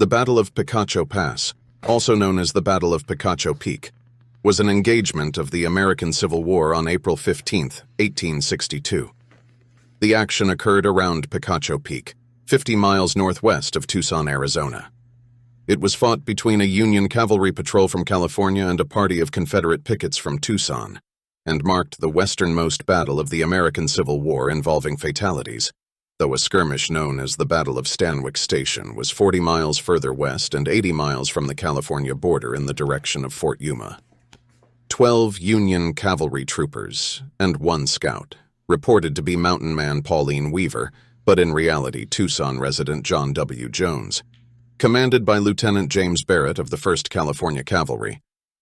The Battle of Picacho Pass, also known as the Battle of Picacho Peak, was an engagement of the American Civil War on April 15, 1862. The action occurred around Picacho Peak, 50 miles northwest of Tucson, Arizona. It was fought between a Union cavalry patrol from California and a party of Confederate pickets from Tucson, and marked the westernmost battle of the American Civil War involving fatalities, though a skirmish known as the Battle of Stanwix Station was 40 miles further west and 80 miles from the California border in the direction of Fort Yuma. 12 Union cavalry troopers and 1 scout, reported to be Mountain Man Pauline Weaver, but in reality Tucson resident John W. Jones, commanded by Lieutenant James Barrett of the 1st California Cavalry,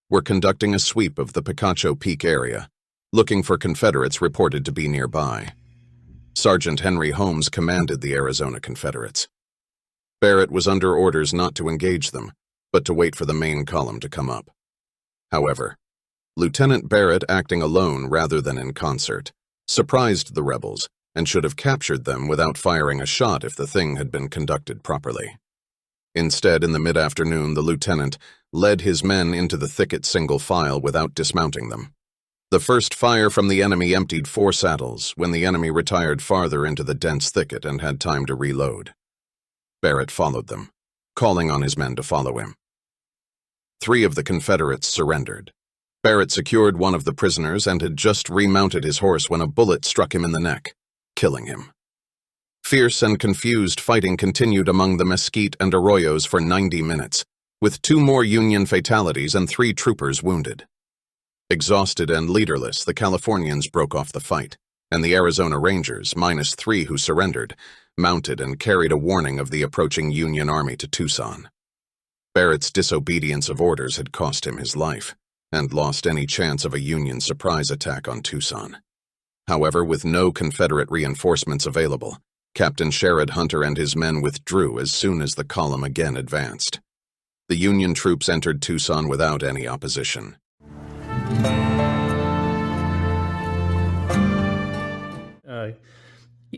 were conducting a sweep of the Picacho Peak area, looking for Confederates reported to be nearby. Sergeant Henry Holmes commanded the Arizona Confederates. Barrett was under orders not to engage them, but to wait for the main column to come up. However, Lieutenant Barrett, acting alone rather than in concert, surprised the rebels and should have captured them without firing a shot if the thing had been conducted properly. Instead, in the mid-afternoon, the lieutenant led his men into the thicket single file without dismounting them. The first fire from the enemy emptied 4 saddles when the enemy retired farther into the dense thicket and had time to reload. Barrett followed them, calling on his men to follow him. 3 of the Confederates surrendered. Barrett secured one of the prisoners and had just remounted his horse when a bullet struck him in the neck, killing him. Fierce and confused fighting continued among the mesquite and arroyos for 90 minutes, with 2 more Union fatalities and 3 troopers wounded. Exhausted and leaderless, the Californians broke off the fight, and the Arizona Rangers, minus 3 who surrendered, mounted and carried a warning of the approaching Union army to Tucson. Barrett's disobedience of orders had cost him his life, and lost any chance of a Union surprise attack on Tucson. However, with no Confederate reinforcements available, Captain Sherrod Hunter and his men withdrew as soon as the column again advanced. The Union troops entered Tucson without any opposition.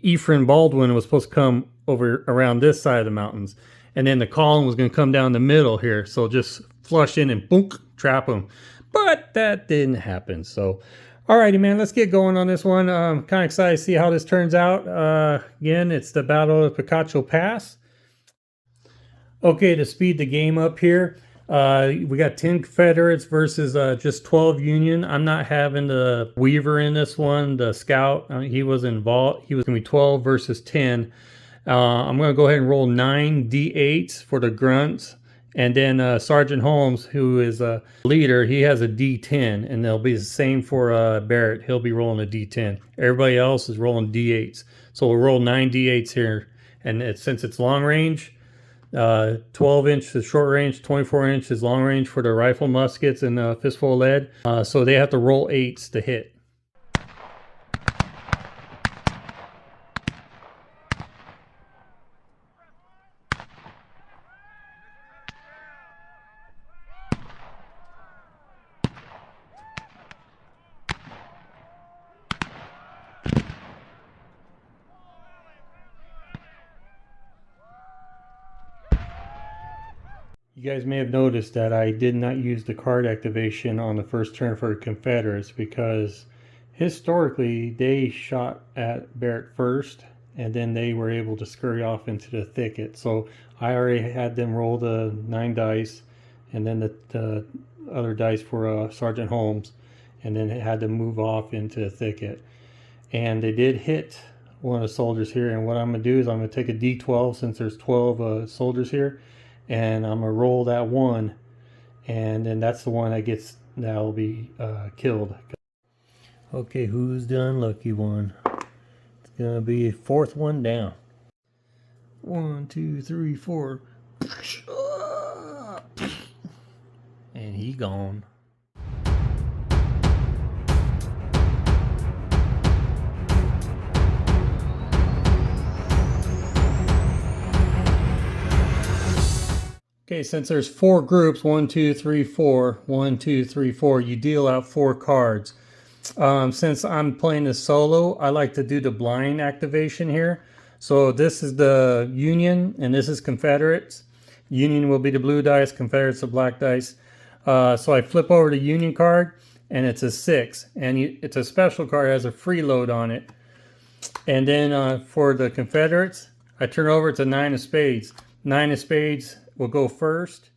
Ephraim Baldwin was supposed to come over around this side of the mountains, and then the column was going to come down the middle here, so just flush in and boom, trap them. But that didn't happen. So alrighty, man, let's get going on this one. I'm kind of excited to see how this turns out. Again, it's the Battle of Picacho Pass. Okay, to speed the game up here, we got 10 Confederates versus just 12 Union. I'm not having the Weaver in this one, the scout. He was involved. He was going to be 12 versus 10. I'm going to go ahead and roll 9 D8s for the grunts. And then Sergeant Holmes, who is a leader, he has a D10, and they'll be the same for Barrett. He'll be rolling a D10. Everybody else is rolling D8s. So we'll roll 9 D8s here. And since it's long range, 12 inch is short range, 24 inch is long range for the rifle muskets and fistful lead. So they have to roll 8s to hit. You guys may have noticed that I did not use the card activation on the first turn for Confederates because historically they shot at Barrett first and then they were able to scurry off into the thicket. So I already had them roll the 9 dice and then the other dice for Sergeant Holmes, and then it had to move off into the thicket. And they did hit one of the soldiers here, and what I'm going to do is I'm going to take a D12 since there's 12 soldiers here, and I'm gonna roll that 1, and then that's the one that'll be killed. Okay, who's the unlucky one? It's gonna be 4th one down. 1, 2, 3, 4, and he gone. Okay, since there's 4 groups, 1, 2, 3, 4, 1, 2, 3, 4, you deal out 4 cards. Since I'm playing this solo, I like to do the blind activation here. So this is the Union and this is Confederates. Union will be the blue dice, Confederate's the black dice. So I flip over the Union card, and it's a 6. And it's a special card, it has a freeload on it. And then for the Confederates, I turn over, it's a 9 of spades. 9 of spades will go first.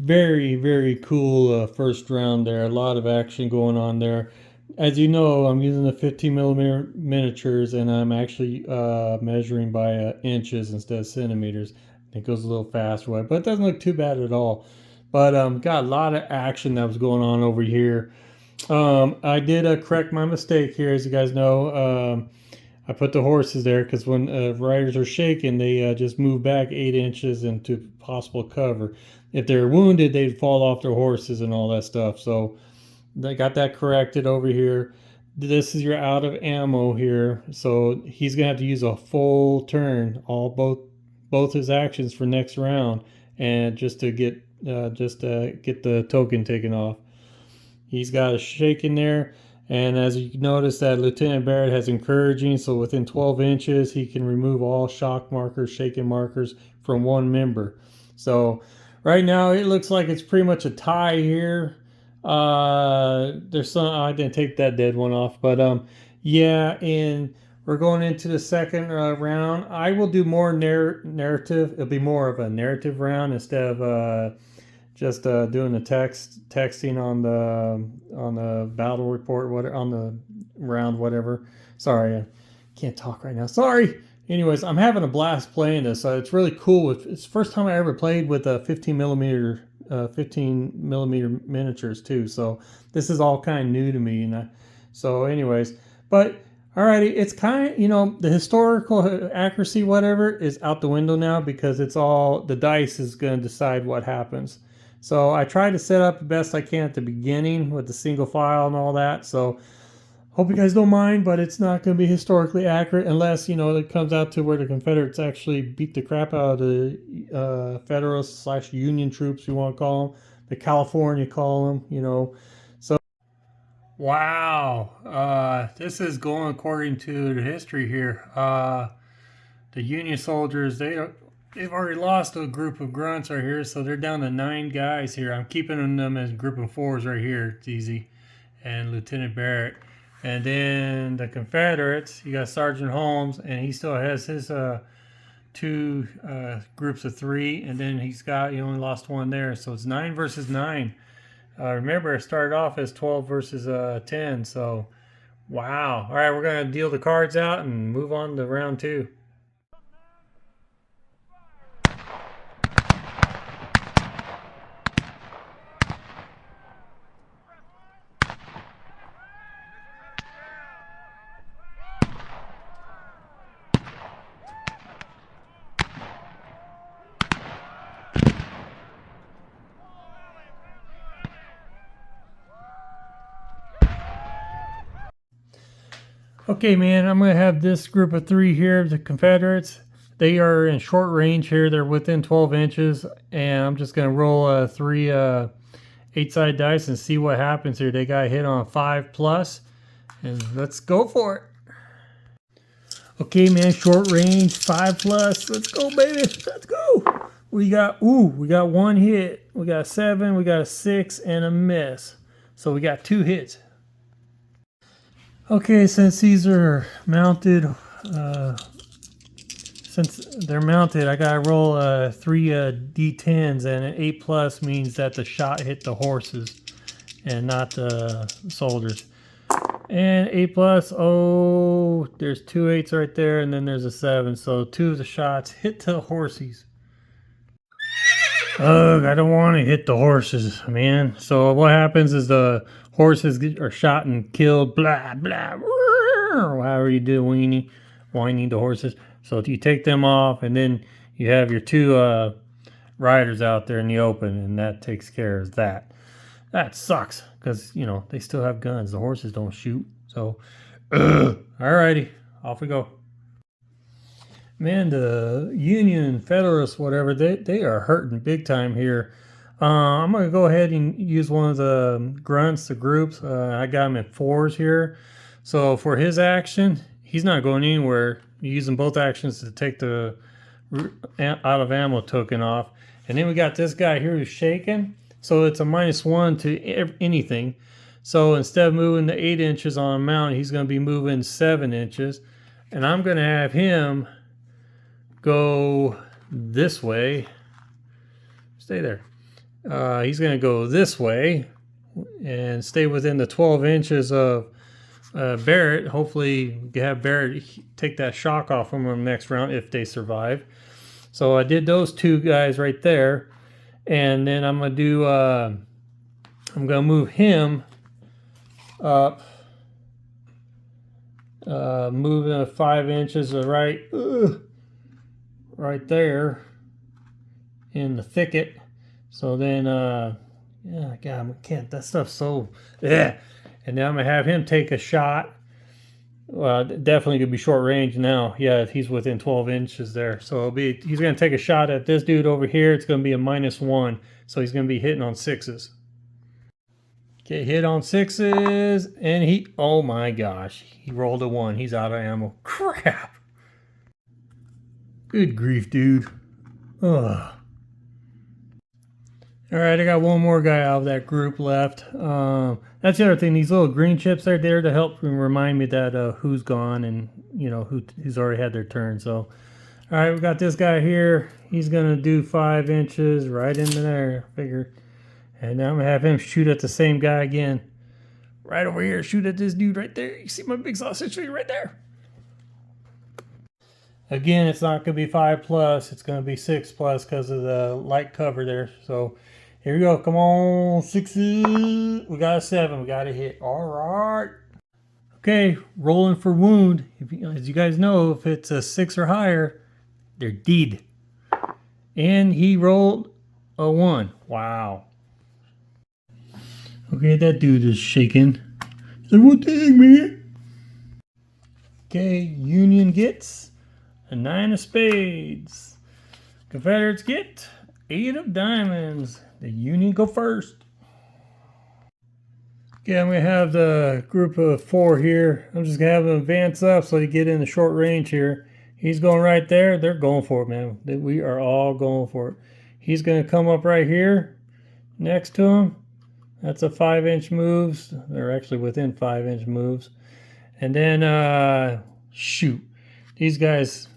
Very, very cool first round there. A lot of action going on there. As you know, I'm using the 15 millimeter miniatures, and I'm actually measuring by inches instead of centimeters. It goes a little faster, but it doesn't look too bad at all. But got a lot of action that was going on over here. I did correct my mistake here, as you guys know. I put the horses there because when riders are shaken, they just move back 8 inches into possible cover. If they're wounded, they'd fall off their horses and all that stuff. So they got that corrected over here. This is your out of ammo here, so he's gonna have to use a full turn, both his actions for next round, and just to get the token taken off. He's got a shake in there, and as you notice that Lieutenant Barrett has encouraging, so within 12 inches he can remove all shock markers, shaken markers from one member. So right now it looks like it's pretty much a tie here. There's some, I didn't take that dead one off, but yeah, and we're going into the second round. I will do more narrative. It'll be more of a narrative round instead of just doing the texting on the battle report, on the round, whatever. Sorry, I can't talk right now. Sorry. Anyways, I'm having a blast playing this. It's really cool. It's the first time I ever played with a 15 millimeter miniatures too. So this is all kind of new to me. So anyways, but alrighty, it's kind of, the historical accuracy, whatever, is out the window now because it's all, the dice is going to decide what happens. So I try to set up the best I can at the beginning with the single file and all that. So hope you guys don't mind, but it's not going to be historically accurate unless, it comes out to where the Confederates actually beat the crap out of the Federalist / Union troops, you want to call them. The California call them, So, wow. This is going according to the history here. The Union soldiers, they've already lost a group of grunts right here, so they're down to 9 guys here. I'm keeping them as group of 4s right here. It's easy. And Lieutenant Barrett. And then the Confederates, you got Sergeant Holmes, and he still has his 2 groups of 3, and then he only lost 1 there, so it's 9 versus 9. Remember, it started off as 12 versus 10, so wow. All right, we're going to deal the cards out and move on to round 2. Okay, man, I'm going to have this group of 3 here, the Confederates. They are in short range here. They're within 12 inches, and I'm just going to roll 3 8-sided dice and see what happens here. They got hit on 5+, and let's go for it. Okay, man, short range, 5+. Let's go, baby. Let's go. We got 1 hit. We got a 7, we got a 6, and a miss. So we got 2 hits. Okay, since these are mounted, I gotta roll 3 D10s, and an 8+ means that the shot hit the horses and not the soldiers. And 8+, oh, there's 2 8s right there, and then there's a 7, so 2 of the shots hit the horses. Ugh, I don't want to hit the horses, man. So what happens is the horses are shot and killed, blah, blah, or however you do whining the horses. So you take them off, and then you have your 2 riders out there in the open, and that takes care of that. That sucks, because, they still have guns. The horses don't shoot. So, alrighty, off we go. Man, the Union, Federalists, whatever, they are hurting big time here. I'm going to go ahead and use one of the grunts, the groups. I got him at 4s here. So for his action, he's not going anywhere. You're using both actions to take the out of ammo token off. And then we got this guy here who's shaking. So it's a -1 to anything. So instead of moving the 8 inches on a mount, he's going to be moving 7 inches. And I'm going to have him go this way. Stay there. He's going to go this way and stay within the 12 inches of Barrett. Hopefully have Barrett take that shock off from him next round if they survive. So I did those two guys right there. And then I'm going to do, I'm going to move him up. Moving 5 inches right there in the thicket. So then, yeah, God, I can't. That stuff's so, yeah. And then I'm gonna have him take a shot. Definitely gonna be short range now. Yeah, he's within 12 inches there. So he's gonna take a shot at this dude over here. It's gonna be a -1. So he's gonna be hitting on 6s. Okay, hit on 6s, and oh my gosh, he rolled a 1. He's out of ammo. Crap. Good grief, dude. Ugh. All right, I got one more guy out of that group left. That's the other thing. These little green chips are there to help remind me that who's gone and, you know, who's already had their turn. So, all right, we got this guy here. He's going to do 5 inches right into there, figure. And now I'm going to have him shoot at the same guy again. Right over here. Shoot at this dude right there. You see my big sausage tree right there? Again, it's not going to be 5+. It's going to be 6+ because of the light cover there. So here we go. Come on. 6s. We got a 7. We got a hit. All right. Okay. Rolling for wound. As you guys know, if it's a 6 or higher, they're dead. And he rolled a 1. Wow. Okay, that dude is shaking. He's like, what the heck, man? Okay, Union gets a 9 of spades. Confederates get 8 of diamonds. The Union go first. Okay, I'm going to have the group of 4 here. I'm just going to have them advance up so they get in the short range here. He's going right there. They're going for it, man. We are all going for it. He's going to come up right here next to him. That's a 5-inch moves. They're actually within 5-inch moves. And then, shoot. These guys,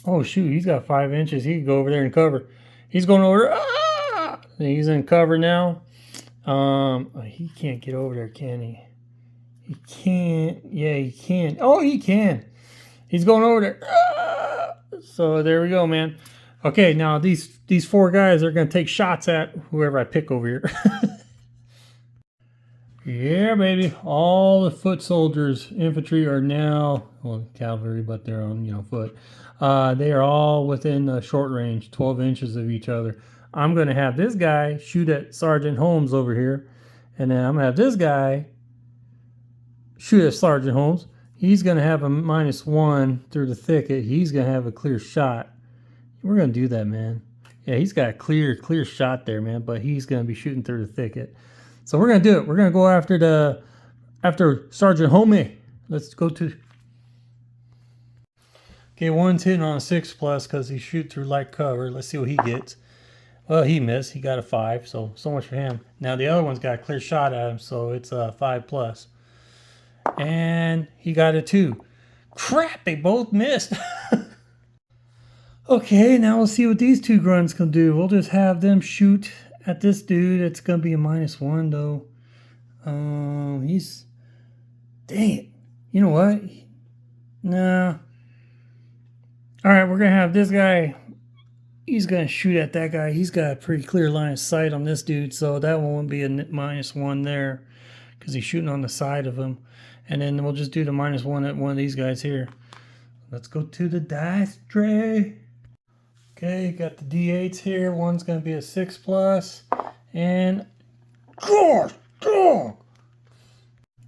oh, shoot, he's got 5 inches. He can go over there and cover. He's going over, he's in cover now. He can't get over there, can he? He can't. Yeah, he can. Oh, he can. He's going over there. So there we go, man. Okay, now these 4 guys are going to take shots at whoever I pick over here. Yeah, baby. All the foot soldiers, infantry are now, well, cavalry, but they're on, you know, foot. They are all within short range, 12 inches of each other. I'm going to have this guy shoot at Sergeant Holmes over here. And then I'm going to have this guy shoot at Sergeant Holmes. He's going to have a -1 through the thicket. He's going to have a clear shot. We're going to do that, man. Yeah, he's got a clear shot there, man. But he's going to be shooting through the thicket. So we're going to do it. We're going to go after Sergeant Homie. Let's go to... Okay, one's hitting on a 6+ because he shoot through light cover. Let's see what he gets. Well, he missed. He got a 5, so much for him. Now the other one's got a clear shot at him, so it's a 5+. And he got a 2. Crap, they both missed. Okay, now we'll see what these 2 grunts can do. We'll just have them shoot at this dude. It's going to be a -1, though. He's... Dang it. You know what? Nah. Alright, we're going to have this guy... He's going to shoot at that guy. He's got a pretty clear line of sight on this dude, so that one won't be a -1 there because he's shooting on the side of him. And then we'll just do the -1 at one of these guys here. Let's go to the dice tray. Okay, got the D8s here. One's going to be a 6+. And... Gosh! Oh!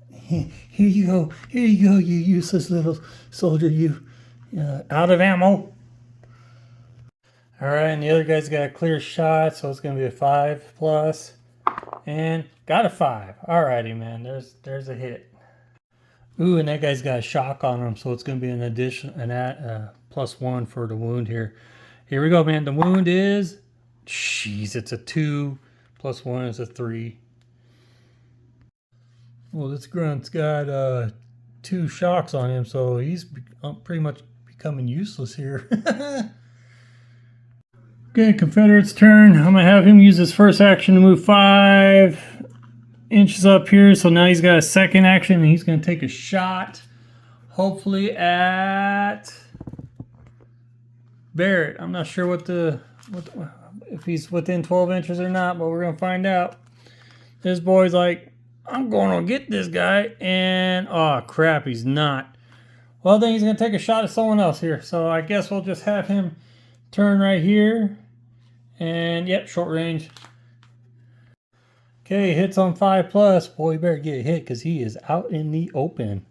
Here you go. Here you go, you useless little soldier. You out of ammo. Alright, and the other guy's got a clear shot, so it's going to be a 5+. And got a 5. Alrighty, man. There's a hit. Ooh, and that guy's got a shock on him, so it's going to be an addition, +1 for the wound here. Here we go, man. The wound is... Jeez, it's a 2. +1 is a 3. Well, this grunt's got 2 shocks on him, so he's pretty much becoming useless here. Okay, Confederate's turn. I'm gonna have him use his first action to move 5 inches up here. So now he's got a second action, and he's gonna take a shot, hopefully at Barrett. I'm not sure if he's within 12 inches or not, but we're gonna find out. This boy's like, I'm gonna get this guy, and oh crap, he's not. Well, then he's gonna take a shot at someone else here. So I guess we'll just have him turn right here. And yep, short range. Okay, hits on 5+. Boy, you better get a hit because he is out in the open.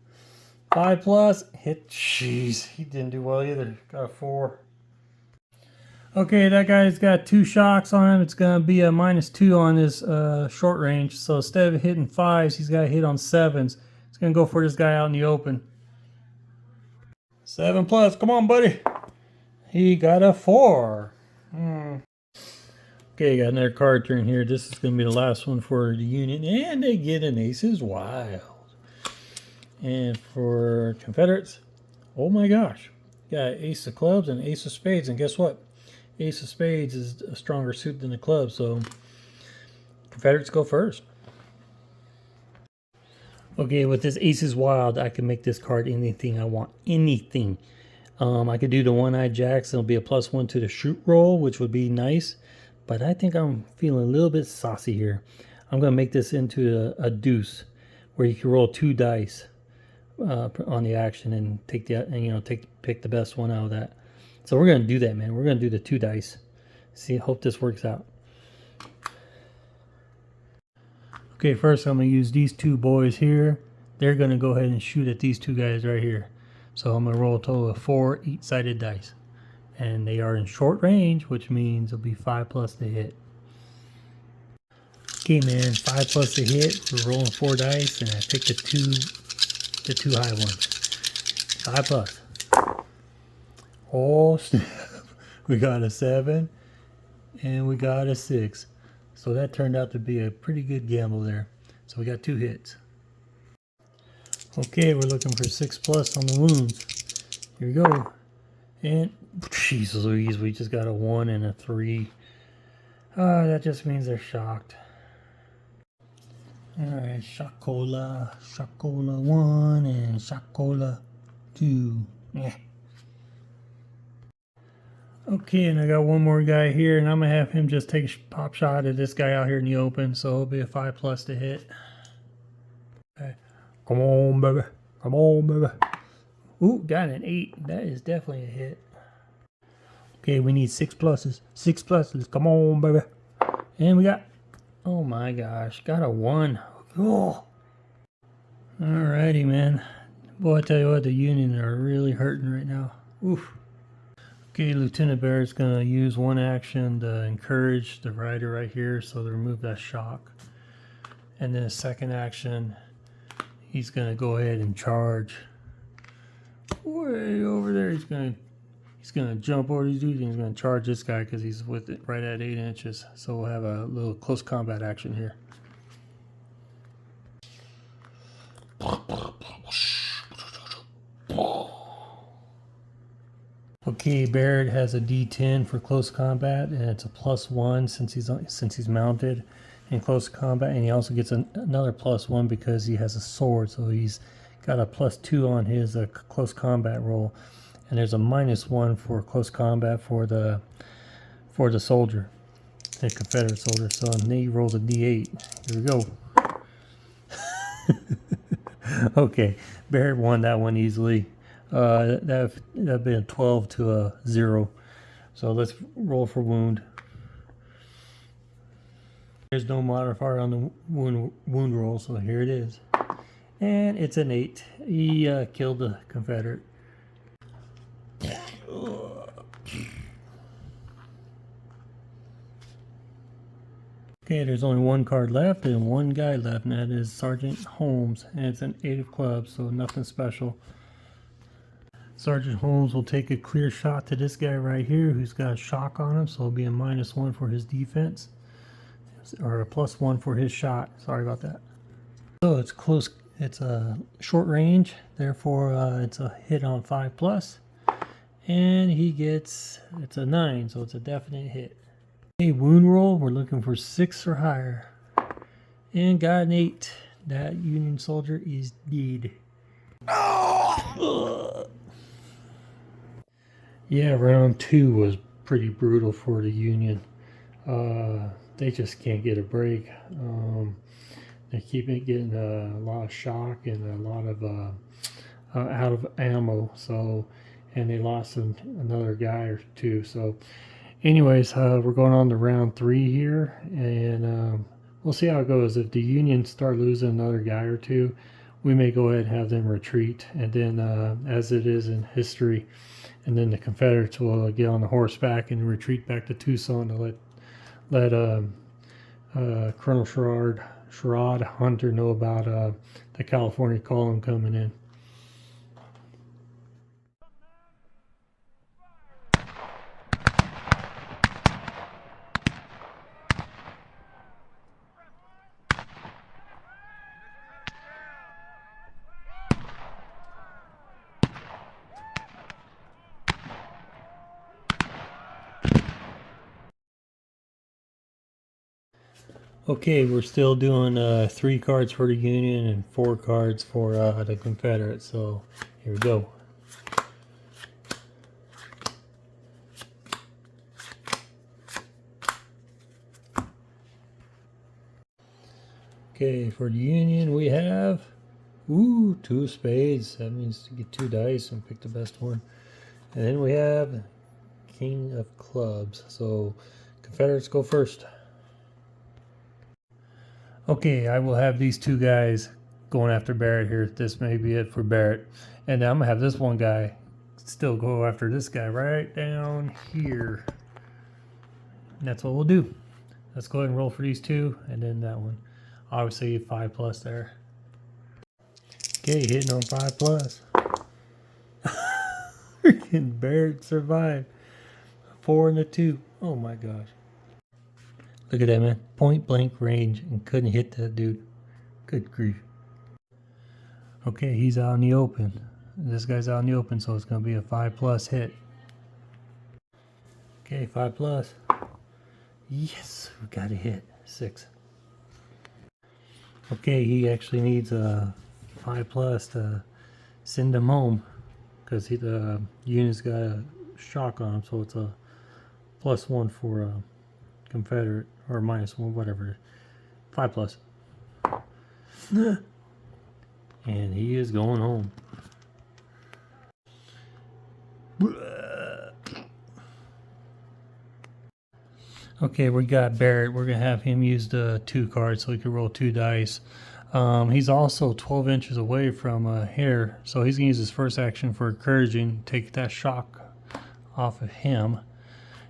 5+, hit. Jeez, he didn't do well either. Got a 4. Okay, that guy's got 2 shocks on him. It's going to be a -2 on his short range. So instead of hitting 5s, he's got to hit on 7s. He's going to go for this guy out in the open. 7+, come on, buddy. He got a 4. Okay, got another card turn here. This is going to be the last one for the Union. And they get an Aces Wild. And for Confederates, oh my gosh. Got Ace of Clubs and Ace of Spades. And guess what? Ace of Spades is a stronger suit than the club. So Confederates go first. Okay, with this Aces Wild, I can make this card anything I want. Anything. I could do the One-Eyed Jacks. It'll be a +1 to the shoot roll, which would be nice. But I think I'm feeling a little bit saucy here. I'm going to make this into a deuce, where you can roll 2 dice on the action and pick the best one out of that. So we're going to do that, man. We're going to do the 2 dice. See, hope this works out. Okay, first I'm going to use these 2 boys here. They're going to go ahead and shoot at these 2 guys right here. So I'm going to roll a total of 4 8-sided dice. And they are in short range, which means it'll be 5+ to hit. Okay, man, 5+ to hit. We're rolling 4 dice, and I picked the two high ones. 5+. Oh snap! We got a 7, and we got a 6. So that turned out to be a pretty good gamble there. So we got 2 hits. Okay, we're looking for 6+ on the wounds. Here we go. And Jesus Louise, we just got a 1 and a 3. That just means they're shocked. Alright, Shockola 1 and Shockola 2. Yeah. Okay, and I got one more guy here, and I'm going to have him just take a pop shot at this guy out here in the open, so it'll be a 5+ to hit. Okay. Come on, baby. Come on, baby. Ooh, got an 8. That is definitely a hit. Okay, we need 6+. 6+. Come on, baby. And we got, oh my gosh, got a 1. Oh. Alrighty, man. Boy, I tell you what, the Union are really hurting right now. Oof. Okay, Lieutenant Barrett's going to use 1 action to encourage the rider right here, so to remove that shock. And then a second action, he's going to go ahead and charge. Way over there, he's gonna jump over these dudes and he's gonna charge this guy because he's with it right at 8 inches. So we'll have a little close combat action here. Okay, Barrett has a D10 for close combat, and it's a +1 since he's mounted in close combat, and he also gets another +1 because he has a sword. So he's got a +2 on his close combat roll, and there's a -1 for close combat for the soldier, the Confederate soldier. So he rolls a D8. Here we go. Okay, Barrett won that one easily. That'd been a 12 to a 0. So let's roll for wound. There's no modifier on the wound roll, so here it is. And it's an 8. He killed the Confederate. Okay, there's only 1 card left and 1 guy left, and that is Sergeant Holmes. And it's an 8 of clubs, so nothing special. Sergeant Holmes will take a clear shot to this guy right here who's got a shock on him, so it'll be a -1 for his defense. Or a +1 for his shot. Sorry about that. So it's close. It's a short range, therefore it's a hit on 5+. And he gets, it's a 9, so it's a definite hit. Okay, wound roll, we're looking for 6 or higher. And got an 8. That Union soldier is dead. Yeah, round 2 was pretty brutal for the Union. They just can't get a break. They keep getting a lot of shock and a lot of out of ammo. So, and they lost another guy or two. So, anyways, we're going on to round 3 here, and we'll see how it goes. If the Union start losing another guy or two, we may go ahead and have them retreat. And then, as it is in history, and then the Confederates will get on the horseback and retreat back to Tucson to let Colonel Sherrod Hunter know about the California column coming in. Okay, we're still doing 3 cards for the Union and 4 cards for the Confederates. So here we go. Okay, for the Union we have 2 of spades. That means to get 2 dice and pick the best one. And then we have King of clubs. So Confederates go first. Okay, I will have these 2 guys going after Barrett here. This may be it for Barrett. And I'm going to have this one guy still go after this guy right down here. And that's what we'll do. Let's go ahead and roll for these 2, and then that one. Obviously 5+ there. Okay, hitting on 5+. Freaking Barrett survived. 4 and a 2. Oh my gosh. Look at that, man. Point blank range and couldn't hit that dude. Good grief. Okay, he's out in the open. This guy's out in the open, so it's going to be a 5+ hit. Okay, 5+. Yes, we got a hit. 6. Okay, he actually needs a 5+ to send him home because the unit's got a shock on him, so it's a +1 for Confederate, or -1, whatever. 5+. And he is going home. Okay, we got Barrett. We're going to have him use the 2 cards so he can roll 2 dice. He's also 12 inches away from here, so he's going to use his first action for encouraging, take that shock off of him.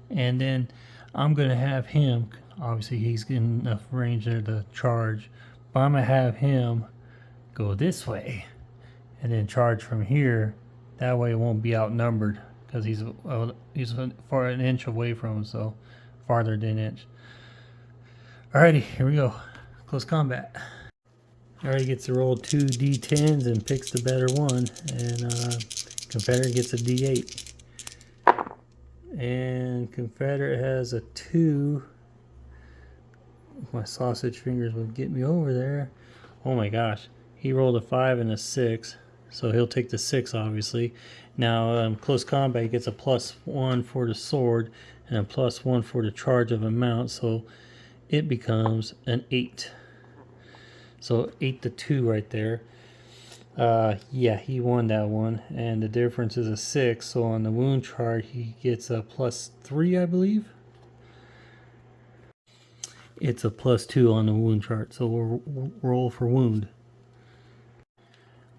And then I'm going to have him, obviously he's getting enough range there to charge, but I'm going to have him go this way and then charge from here. That way it won't be outnumbered because he's for an inch away from him, so farther than an inch. Alrighty, here we go. Close combat. Alright, gets to roll 2 d10s and picks the better one, and Confederate gets a d8. And Confederate has a 2. My sausage fingers would get me over there. Oh my gosh. He rolled a 5 and a 6. So he'll take the 6, obviously. Now, close combat, he gets a +1 for the sword and a +1 for the charge of a mount. So it becomes an 8. So 8 to 2 right there. Yeah, he won that one, and the difference is a 6. So on the wound chart, he gets a +3, I believe. It's a +2 on the wound chart, so we'll roll for wound.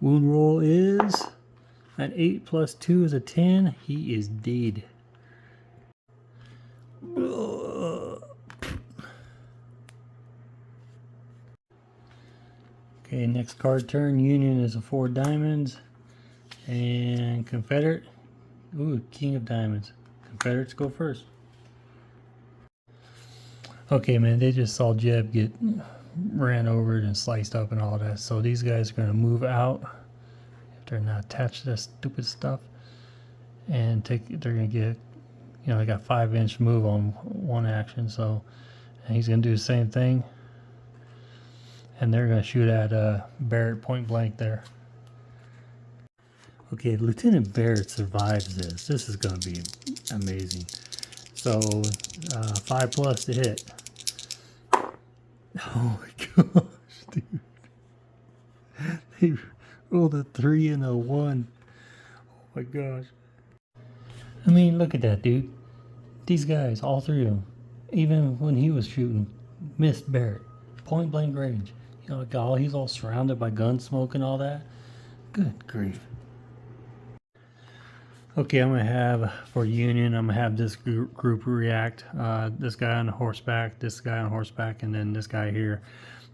Wound roll is an 8 + 2 is a 10. He is dead. Okay, next card turn. Union is a 4 diamonds. And Confederate. Ooh, King of diamonds. Confederates go first. Okay, man, they just saw Jeb get ran over and sliced up and all that. So these guys are going to move out if they're not attached to that stupid stuff. and they're gonna get, they got 5-inch move on one action, so and he's gonna do the same thing, and they're gonna shoot at Barrett point blank there. Okay, Lieutenant Barrett survives this. This is gonna be amazing. So 5+ to hit. Oh my gosh, dude. They rolled a 3 and a 1. Oh my gosh. I mean, look at that, dude. These guys, all 3 of them, even when he was shooting, missed Barrett. Point blank range. He's all surrounded by gun smoke and all that. Good grief. Okay, I'm going to have, for Union, I'm going to have this group react. This guy on horseback, this guy on horseback, and then this guy here.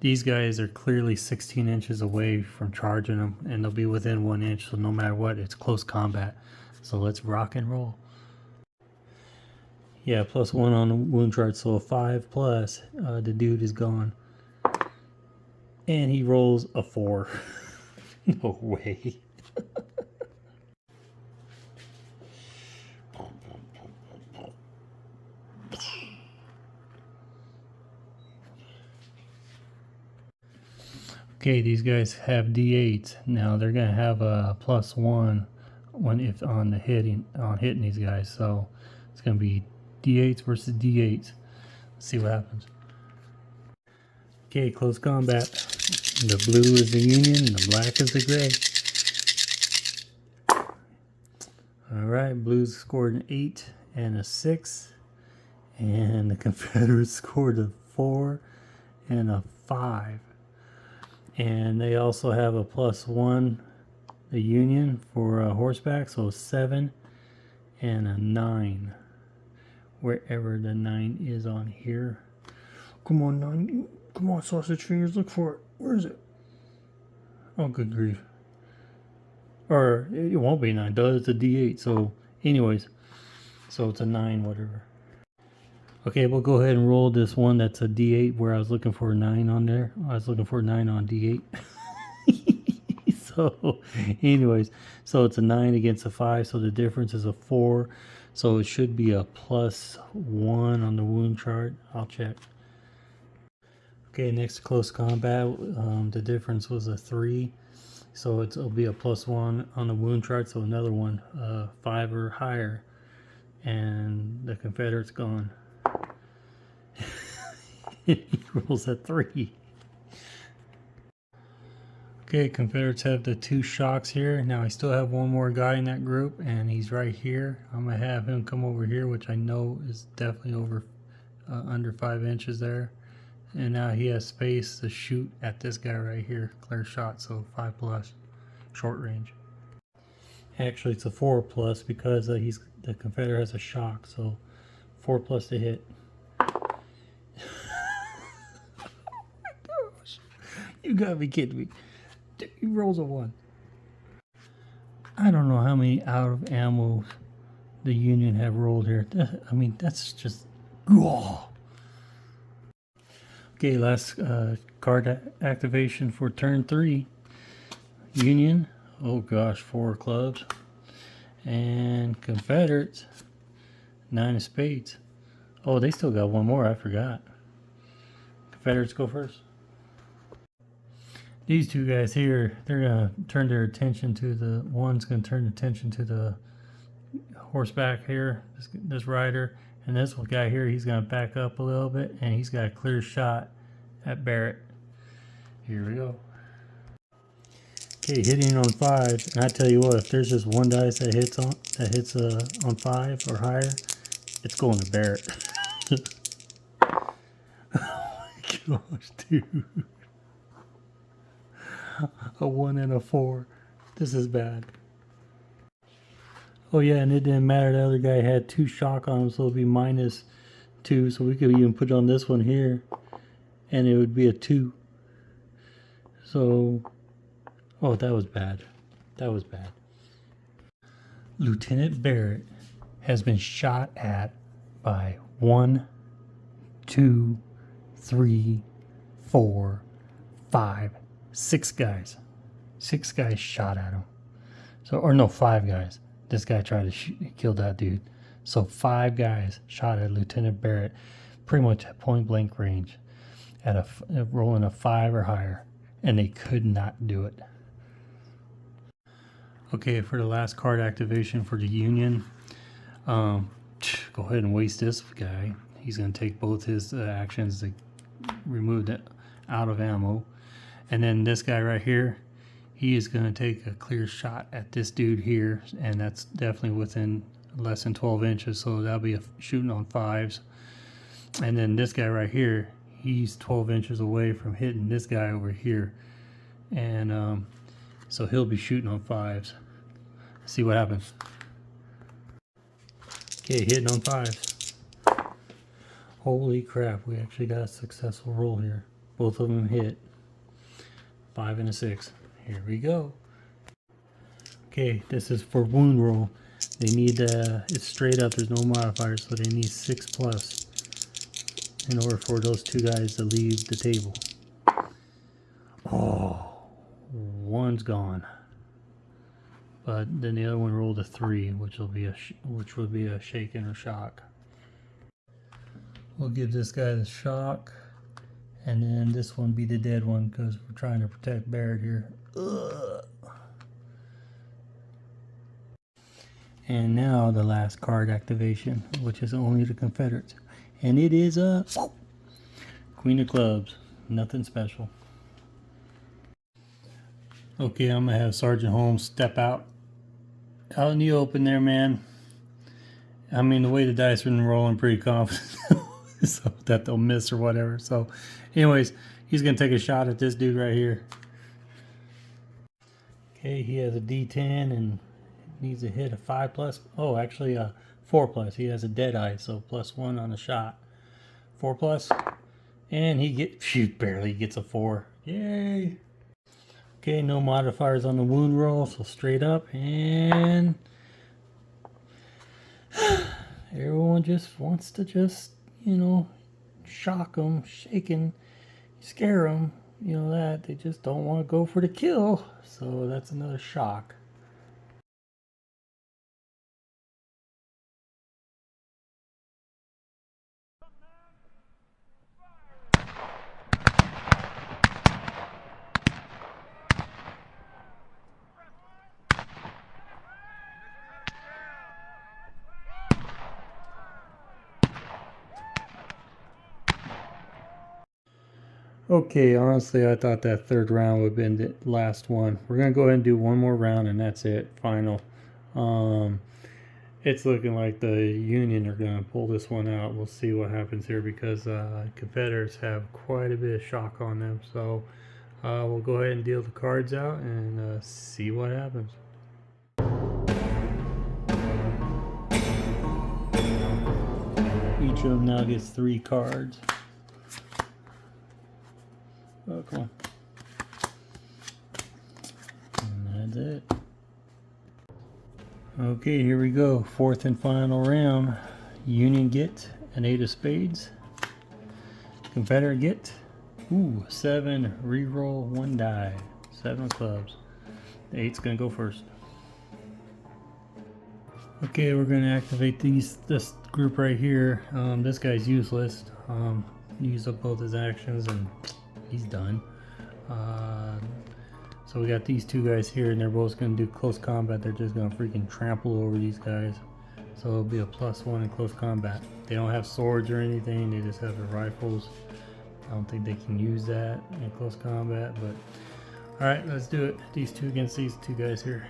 These guys are clearly 16 inches away from charging them, and they'll be within 1 inch, so no matter what, it's close combat. So let's rock and roll. Yeah, +1 on the wound chart, so a 5+, the dude is gone. And he rolls a 4. No way. Okay, these guys have D8s. Now they're gonna have a +1 if on hitting these guys. So it's gonna be D8s versus D8s. Let's see what happens. Okay, close combat. The blue is the Union, and the black is the gray. Alright, blues scored an 8 and a 6. And the Confederates scored a 4 and a 5. And they also have a +1, the Union, for horseback, so 7 and a 9. Wherever the 9 is on here. Come on, 9. Come on, sausage fingers, look for it. Where is it? Oh, good grief. Or it won't be 9, duh, it's a D8. So, anyways, so it's a 9, whatever. Okay, we'll go ahead and roll this one that's a D8 where I was looking for a 9 on there. I was looking for a 9 on D8. So, anyways, so it's a 9 against a 5, so the difference is a 4. So it should be a +1 on the wound chart. I'll check. Okay, next close combat, the difference was a 3. So it'll be a +1 on the wound chart, so another one, 5 or higher. And the Confederate's gone. He rolls a 3. Okay, Confederates have the 2 shocks here. Now I still have one more guy in that group, and he's right here. I'm gonna have him come over here, which I know is definitely over under 5 inches there. And now he has space to shoot at this guy right here, clear shot, so 5+, short range. Actually, it's a 4+ because the Confederate has a shock, so 4+ to hit. You gotta be kidding me. He rolls a 1. I don't know how many out of ammo the Union have rolled here. I mean, that's just... Oh. Okay, last card activation for turn 3. Union. Oh gosh, 4 clubs. And Confederates. 9 of spades. Oh, they still got one more. I forgot. Confederates go first. These 2 guys here, they're gonna turn their attention to the one's gonna turn attention to the horseback here, this rider, and this guy here, he's gonna back up a little bit, and he's got a clear shot at Barrett. Here we go. Okay, hitting on 5, and I tell you what, if there's just one dice that hits on 5 or higher, it's going to Barrett. Oh my gosh, dude. A 1 and a 4. This is bad. Oh yeah, and it didn't matter. The other guy had 2 shock on him, so it'll be -2. So we could even put on this one here, and it would be a 2. So, oh, that was bad. That was bad. Lieutenant Barrett has been shot at by 1, 2, 3, 4, 5, 6 guys. 6 guys shot at him. So, or no, 5 guys. This guy tried to kill that dude. So 5 guys shot at Lieutenant Barrett, pretty much at point blank range, at rolling a 5 or higher, and they could not do it. Okay, for the last card activation for the Union, go ahead and waste this guy. He's going to take both his actions to remove it out of ammo. And then this guy right here, he is going to take a clear shot at this dude here, and that's definitely within less than 12 inches, so that'll be shooting on 5s. And then this guy right here, he's 12 inches away from hitting this guy over here, and so he'll be shooting on 5s. See what happens. Okay, hitting on 5s. Holy crap, we actually got a successful roll here. Both of them hit. 5 and a 6. Here we go. Okay, this is for wound roll. They need, it's straight up, there's no modifiers, so they need 6+ in order for those 2 guys to leave the table. Oh, one's gone. But then the other one rolled a 3, which will be a shaken or shock. We'll give this guy the shock, and then this one be the dead one because we're trying to protect Barrett here. Ugh. And now the last card activation, which is only the Confederates, and it is a Queen of Clubs. Nothing special. Okay, I'm gonna have Sergeant Holmes step out in the open there, man. I mean, the way the dice have been rolling, pretty confident so that they'll miss or whatever. So anyways, he's gonna take a shot at this dude right here. Okay, he has a D10 and needs to hit a 5+. Oh, actually a 4+. He has a dead eye, so +1 on the shot. 4+, and he barely gets a 4. Yay! Okay, no modifiers on the wound roll, so straight up, and everyone just wants to shock them, shake 'em, scare them, that they just don't want to go for the kill. So that's another shock. Okay, honestly, I thought that third round would have been the last one. We're going to go ahead and do one more round, and that's it. Final. It's looking like the Union are going to pull this one out. We'll see what happens here because Confederates have quite a bit of shock on them. So we'll go ahead and deal the cards out and see what happens. Each of them now gets 3 cards. Oh, come on. And that's it. Okay, here we go. 4th and final round. Union get an 8 of spades. Confederate get 7. Reroll 1 die. 7 of clubs. The 8's gonna go first. Okay, we're gonna activate this group right here. This guy's useless. Use up both his actions and he's done. So we got these 2 guys here, and they're both going to do close combat. They're just going to freaking trample over these guys. So it'll be a +1 in close combat. They don't have swords or anything. They just have their rifles. I don't think they can use that in close combat. But all right, let's do it. These 2 against these 2 guys here.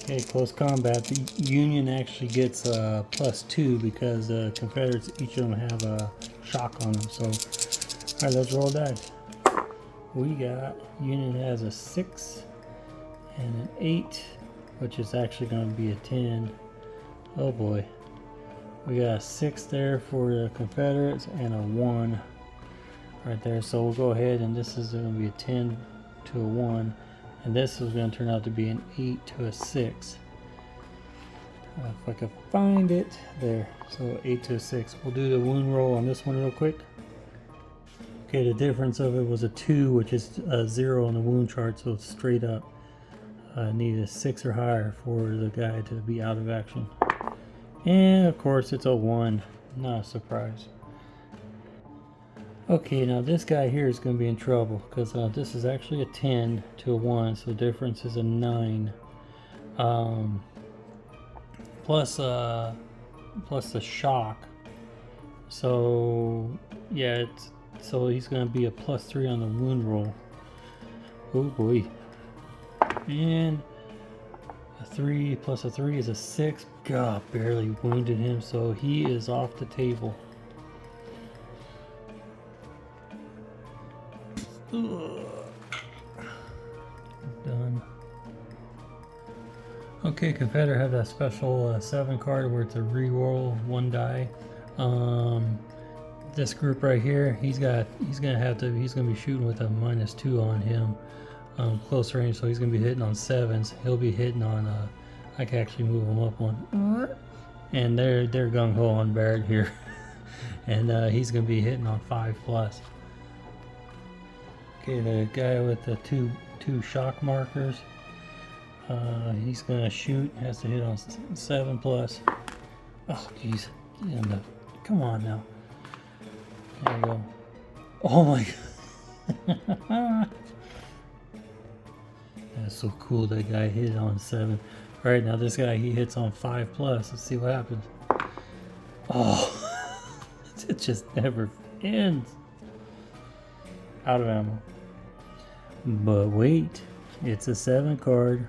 Okay, close combat. The Union actually gets +2 because the Confederates, each of them have a shock on them. So all right, let's roll dice. We got, Union has a 6 and an 8, which is actually going to be a 10. Oh boy. We got a 6 there for the Confederates and a 1 right there. So we'll go ahead, and this is going to be a 10 to a 1. And this is going to turn out to be an 8 to a 6. If I could find it. There. So 8 to a 6. We'll do the wound roll on this one real quick. Okay, the difference of it was a 2, which is a 0 on the wound chart, so it's straight up. Need a 6 or higher for the guy to be out of action. And of course it's a 1. Not a surprise. Okay, now this guy here is going to be in trouble because this is actually a 10 to a 1, so the difference is a 9. Plus the shock. So yeah, so he's going to be a +3 on the wound roll. Oh boy. And a 3 plus a 3 is a 6. God, barely wounded him, so he is off the table. Done. Okay, Confederate have that special 7 card where it's a reroll 1 die. This group right here, he's gonna be shooting with a -2 on him, close range, so he's gonna be hitting on 7s. He'll be hitting on I can actually move him up one, and they're gung ho on Barrett here, and he's gonna be hitting on 5+. Okay, the guy with the two shock markers, he's gonna shoot, has to hit on 7+. Oh jeez, come on now. There you go. Oh my god. That's so cool, that guy hit on 7. Alright, now this guy, he hits on 5+. Let's see what happens. Oh, it just never ends. Out of ammo. But wait, it's a 7 card.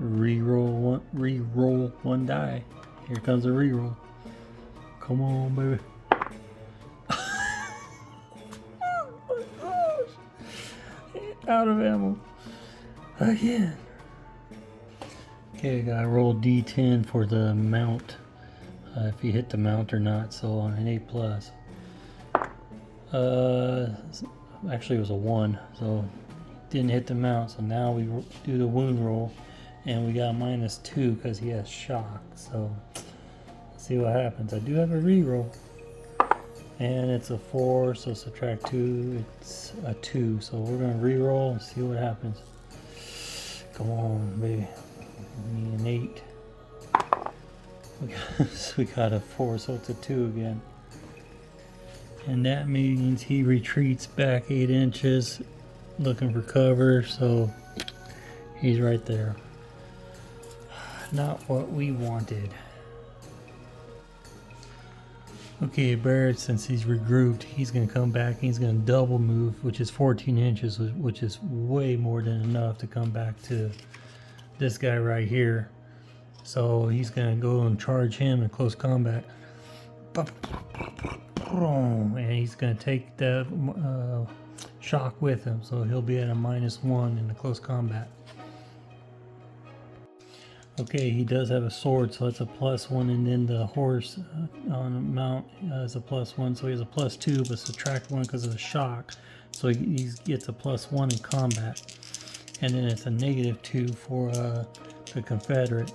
Reroll one die. Here comes a reroll. Come on, baby. Oh my gosh. Out of ammo. Again. Okay, I gotta roll D10 for the mount. If you hit the mount or not, so on an A+. Actually it was a 1, so didn't hit the mount, so now we do the wound roll, and we got -2 because he has shock. So let's see what happens. I do have a reroll, and it's a 4, so subtract 2, it's a 2. So we're gonna reroll and see what happens. Come on, baby. We need an 8. We got a 4, so it's a 2 again. And that means he retreats back 8 inches, looking for cover, so he's right there. Not what we wanted. Okay, Barrett, since he's regrouped, he's going to come back and he's going to double move, which is 14 inches, which is way more than enough to come back to this guy right here. So he's going to go and charge him in close combat. And he's going to take that shock with him, so he'll be at a -1 in the close combat. Okay, he does have a sword, so that's a +1, and then the horse on the mount is a +1, so he has a +2, but subtract 1 because of the shock, so he gets a +1 in combat. And then it's a -2 for the Confederate.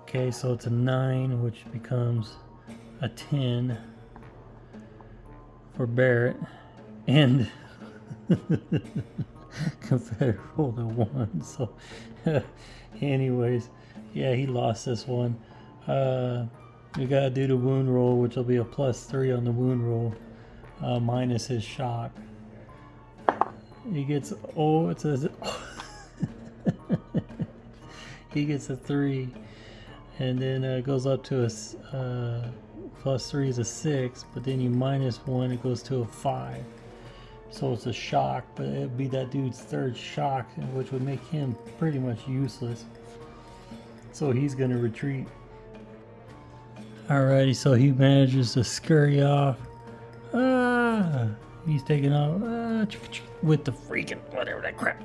Okay, so it's a 9, which becomes a 10 for Barrett, and Confederate rolled a 1. So anyways, yeah, he lost this one. We gotta do the wound roll, which will be a +3 on the wound roll, minus his shock. He gets, oh, it says he gets a 3, and then it goes up to a +3 is a 6, but then you -1, it goes to a 5. So it's a shock, but it'd be that dude's 3rd shock, which would make him pretty much useless. So he's gonna retreat. Alrighty, so he manages to scurry off. He's taking off with the freaking whatever that crap.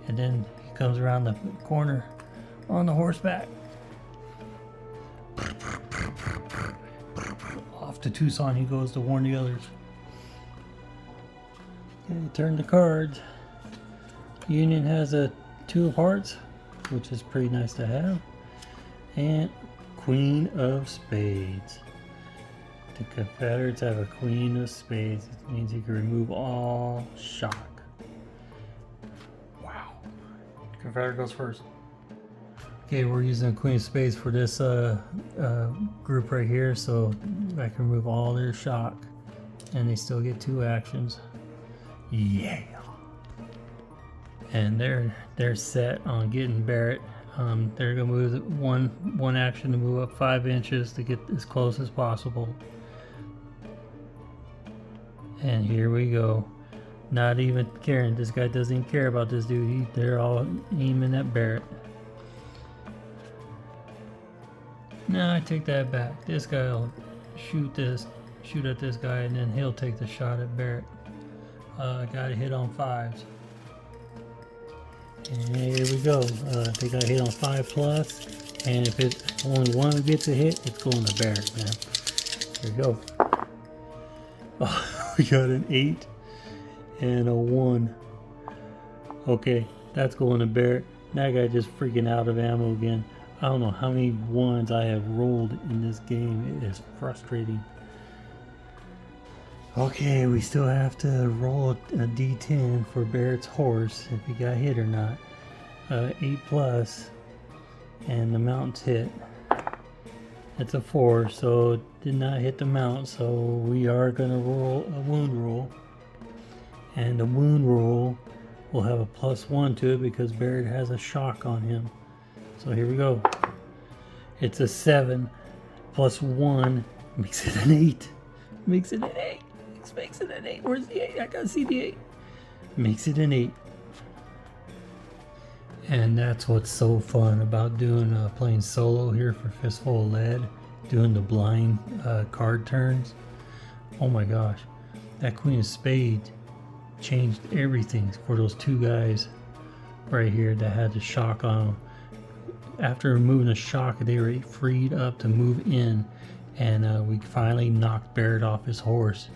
And then he comes around the corner on the horseback. Off to Tucson he goes to warn the others. Okay, turn the cards. Union has a 2 of hearts, which is pretty nice to have. And Queen of Spades. The Confederates have a Queen of Spades. It means you can remove all shock. Confederate goes first. Okay, we're using Queen of Spades for this group right here, so I can remove all their shock, and they still get 2 actions. Yeah. And they're set on getting Barrett. They're gonna move one action to move up 5 inches to get as close as possible. And here we go. Not even caring. This guy doesn't even care about this dude. They're all aiming at Barrett. No, I take that back. This guy will shoot at this guy, and then he'll take the shot at Barrett. Got a hit on 5s. And here we go. They got hit on 5+, and if it's only one gets a hit, it's going to Barrett, man. Here we go. Oh, we got an 8 and a 1. Okay, that's going to Barrett. That guy just freaking out of ammo again. I don't know how many 1s I have rolled in this game. It is frustrating. Okay, we still have to roll a d10 for Barrett's horse if he got hit or not. 8+, and the mount's hit. It's a 4, so it did not hit the mount, so we are going to roll a wound roll. And the wound roll will have a +1 to it because Barrett has a shock on him. So here we go. It's a 7 + 1 makes it an 8. Makes it an 8. Makes it an 8. Where's the 8? I gotta see the 8. Makes it an 8. And that's what's so fun about doing playing solo here for Fistful of Lead, doing the blind card turns. Oh my gosh, that Queen of Spades changed everything for those 2 guys right here that had the shock on them. After removing the shock, they were freed up to move in, and we finally knocked Barrett off his horse.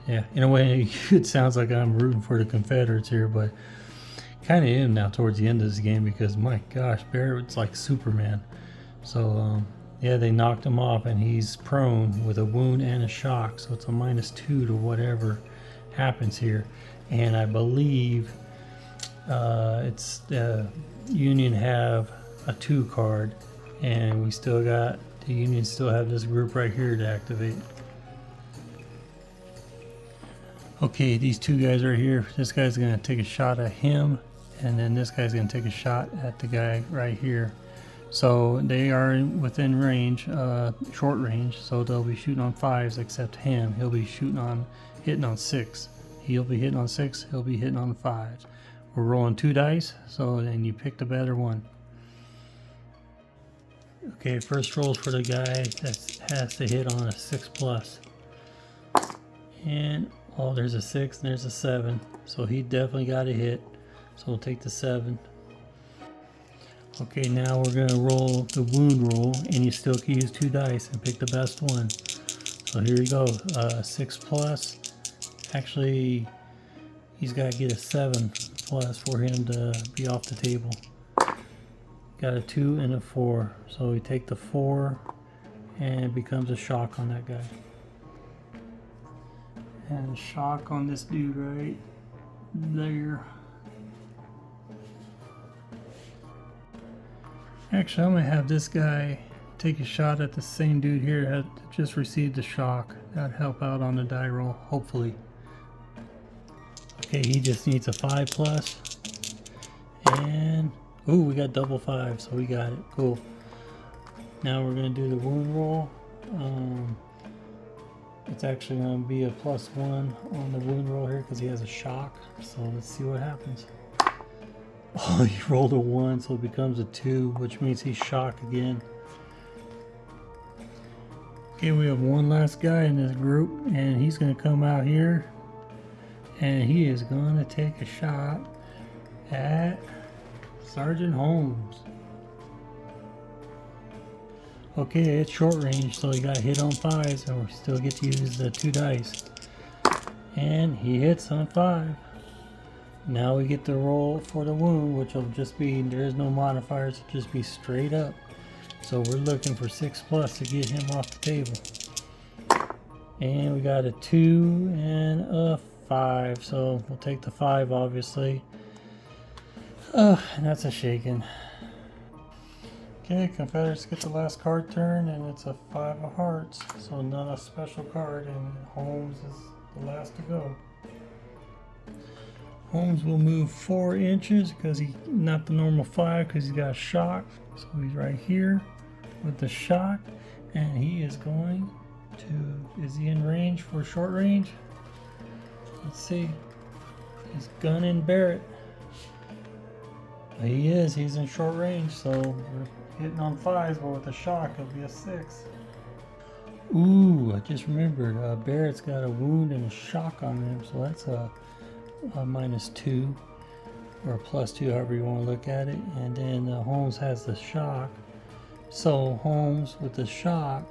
Yeah, in a way, it sounds like I'm rooting for the Confederates here, but kind of am now towards the end of this game because, my gosh, Barrett's like Superman. So, yeah, they knocked him off, and he's prone with a wound and a shock, so it's a -2 to whatever happens here. And I believe it's Union have a 2 card, and we still got the Union still have this group right here to activate. Okay, these 2 guys right here, this guy's gonna take a shot at him, and then this guy's gonna take a shot at the guy right here. So they are within range, short range, so they'll be shooting on 5s except him. He'll be hitting on 6. He'll be hitting on 6, he'll be hitting on 5s. We're rolling 2 dice, so then you pick the better one. Okay, first roll's for the guy that has to hit on a 6+. And, oh, there's a 6 and there's a 7. So he definitely got a hit. So we'll take the 7. Okay, now we're going to roll the wound roll, and you still can use 2 dice and pick the best one. So here you go, 6+. Actually, he's got to get a 7+ for him to be off the table. Got a 2 and a 4. So we take the 4, and it becomes a shock on that guy. And shock on this dude right there. Actually, I'm gonna have this guy take a shot at the same dude here that just received the shock. That'd help out on the die roll, hopefully. Okay, he just needs a 5+. And, ooh, we got double 5, so we got it. Cool. Now we're gonna do the wound roll. It's actually going to be a +1 on the wound roll here because he has a shock. So let's see what happens. Oh, he rolled a 1, so it becomes a 2, which means he's shocked again. Okay, we have one last guy in this group, and he's going to come out here, and he is going to take a shot at Sergeant Holmes. Okay, it's short range, so he got hit on 5s, and we still get to use the 2 dice. And he hits on 5. Now we get to roll for the wound, which will just be, there is no modifiers, it'll just be straight up. So we're looking for 6+ to get him off the table. And we got a 2 and a 5, so we'll take the 5 obviously. And that's a shaking. Okay, Confederates get the last card turn, and it's a 5 of hearts, so not a special card, and Holmes is the last to go. Holmes will move 4 inches because he's not the normal 5 because he's got a shock, so he's right here with the shock, and he is going to, is he in range for short range? Let's see, he's gunning Barrett. He is, he's in short range, so we're hitting on 5s, but with a shock it'll be a 6. Ooh, I just remembered, Barrett's got a wound and a shock on him, so that's a -2 or a +2, however you want to look at it. And then Holmes has the shock, so Holmes with the shock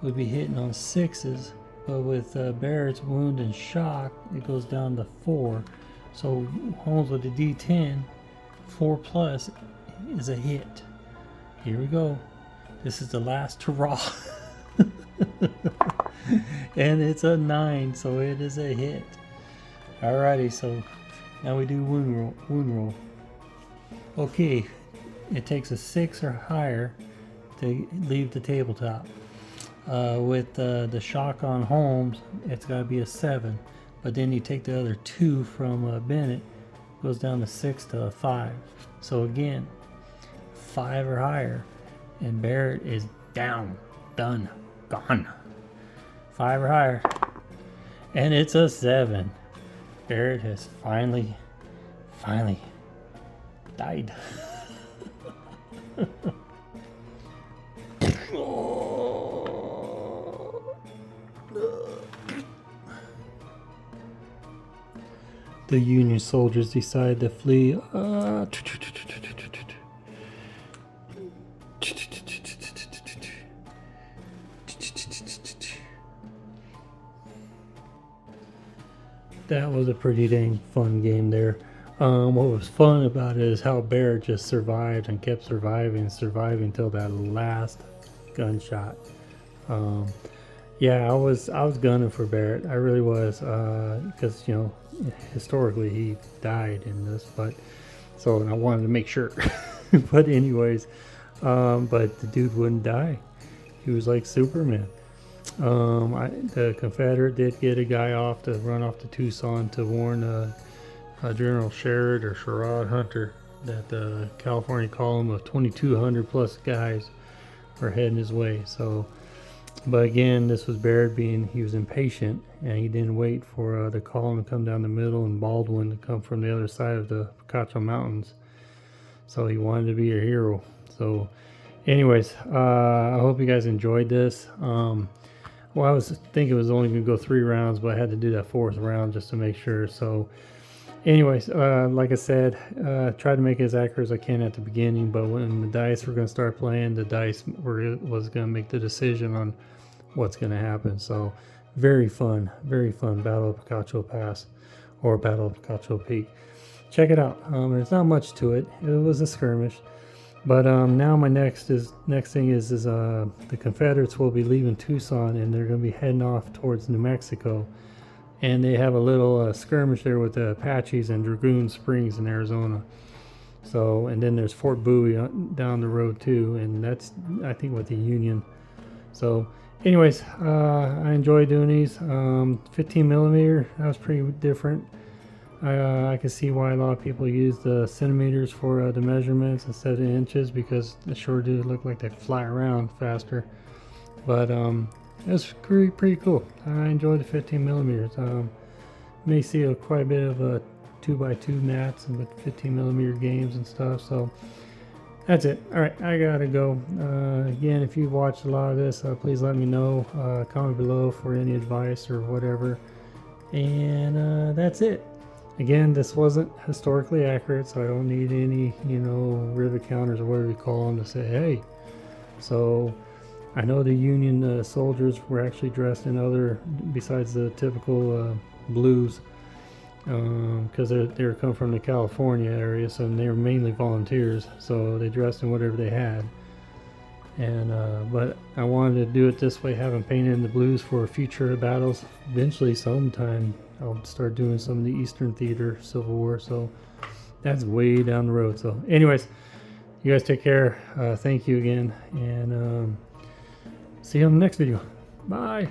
would be hitting on 6s, but with Barrett's wound and shock it goes down to 4, so Holmes with the D10 4+ is a hit. Here we go, this is the last hurrah. And it's a 9, so it is a hit. Alrighty, so now we do wound roll. Okay, it takes a 6 or higher to leave the tabletop. With the shock on Holmes, it's got to be a 7. But then you take the other 2 from Bennett, goes down to 6 to a 5. So again, 5 or higher, and Barrett is down, done, gone. 5 or higher, and it's a 7. Barrett has finally died. The Union soldiers decide to flee. That was a pretty dang fun game there. What was fun about it is how Barrett just survived and kept surviving until that last gunshot. Yeah, I was gunning for Barrett. I really was, because you know, historically he died in this, but so I wanted to make sure. But anyways, but the dude wouldn't die. He was like Superman. The Confederate did get a guy off to run off to Tucson to warn General Sherrod Hunter that the California column of 2,200 plus guys were heading his way. So, but again, this was Barrett he was impatient, and he didn't wait for the column to come down the middle and Baldwin to come from the other side of the Picacho Mountains. So he wanted to be a hero. So anyways, I hope you guys enjoyed this. Well, I was thinking it was only going to go 3 rounds, but I had to do that 4th round just to make sure. So anyways, like I said, try to make it as accurate as I can at the beginning, but when the dice were going to start playing, the dice was going to make the decision on what's going to happen. So very fun Battle of Picacho Pass, or Battle of Picacho Peak. Check it out. There's not much to it. It was a skirmish. But now my next thing is the Confederates will be leaving Tucson, and they're going to be heading off towards New Mexico, and they have a little skirmish there with the Apaches and Dragoon Springs in Arizona. So, and then there's Fort Bowie down the road too, and that's, I think, with the Union. So anyways, I enjoy doing these. 15 millimeter, that was pretty different. I can see why a lot of people use the centimeters for the measurements instead of inches, because they sure do look like they fly around faster. But it was pretty cool. I enjoyed the 15 millimeters. May see quite a bit of 2x2 mats and with 15 millimeter games and stuff. So that's it. All right, I gotta go. Again, if you've watched a lot of this, please let me know. Comment below for any advice or whatever. And that's it. Again, this wasn't historically accurate, so I don't need any, rivet counters or whatever you call them to say, hey. So I know the Union soldiers were actually dressed in other, besides the typical blues, because they come from the California area, so they were mainly volunteers, so they dressed in whatever they had. And but I wanted to do it this way, have them painted in the blues for future battles. Eventually, sometime, I'll start doing some of the Eastern Theater Civil War. So That's way down the road. So anyways, you guys take care. Thank you again, and see you on the next video. Bye.